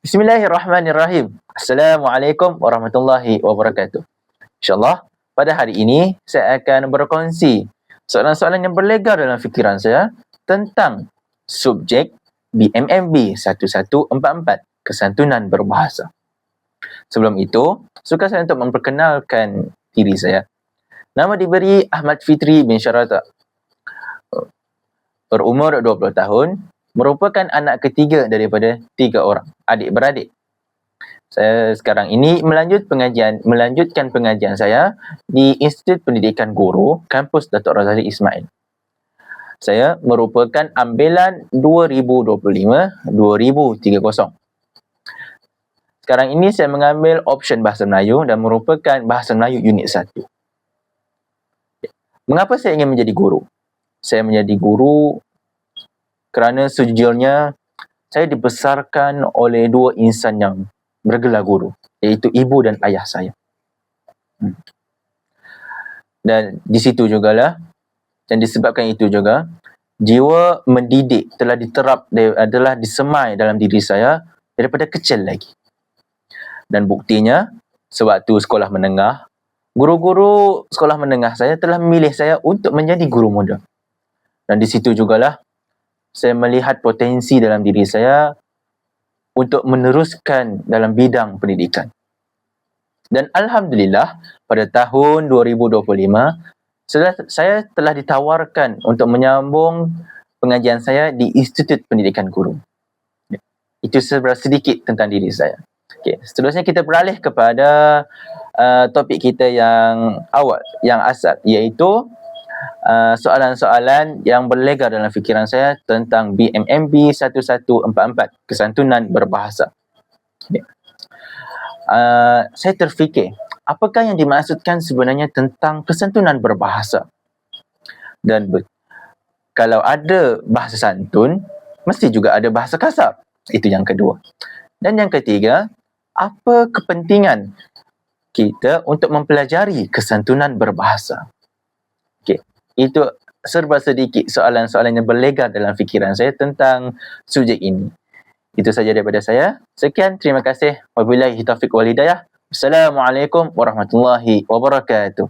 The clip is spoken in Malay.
Bismillahirrahmanirrahim. Assalamualaikum warahmatullahi wabarakatuh. InsyaAllah, pada hari ini saya akan berkongsi soalan-soalan yang berlegar dalam fikiran saya tentang subjek BMMB 1144, kesantunan berbahasa. Sebelum itu, suka saya untuk memperkenalkan diri saya. Nama diberi Ahmad Fitri bin Syarata. Berumur 20 tahun, merupakan anak ketiga daripada 3 orang, adik-beradik. Saya sekarang ini melanjutkan pengajian saya di Institut Pendidikan Guru, Kampus Datuk Razali Ismail. Saya merupakan ambilan 2025-2030. Sekarang ini saya mengambil option Bahasa Melayu dan merupakan Bahasa Melayu Unit 1. Mengapa saya ingin menjadi guru? Saya menjadi guru kerana sejujurnya saya dibesarkan oleh 2 insan yang bergelar guru, iaitu ibu dan ayah saya. Dan di situ jugalah, dan disebabkan itu juga, jiwa mendidik adalah disemai dalam diri saya daripada kecil lagi. Dan buktinya, sewaktu sekolah menengah, guru-guru sekolah menengah saya telah memilih saya untuk menjadi guru muda. Dan di situ jugalah saya melihat potensi dalam diri saya untuk meneruskan dalam bidang pendidikan. Dan Alhamdulillah, pada tahun 2025, saya telah ditawarkan untuk menyambung pengajian saya di Institut Pendidikan Guru. Itu sedikit tentang diri saya. Okay, seterusnya kita beralih kepada topik kita yang awal, yang asal, iaitu soalan-soalan yang berlegar dalam fikiran saya tentang BMMB 1144, kesantunan berbahasa. Saya terfikir, apakah yang dimaksudkan sebenarnya tentang kesantunan berbahasa? Dan kalau ada bahasa santun, mesti juga ada bahasa kasar. Itu yang kedua. Dan yang ketiga, apa kepentingan kita untuk mempelajari kesantunan berbahasa? Itu serba sedikit soalan-soalan yang berlegar dalam fikiran saya tentang subjek ini. Itu saja daripada saya. Sekian, terima kasih. Wabillahi taufiq wal hidayah. Assalamualaikum warahmatullahi wabarakatuh.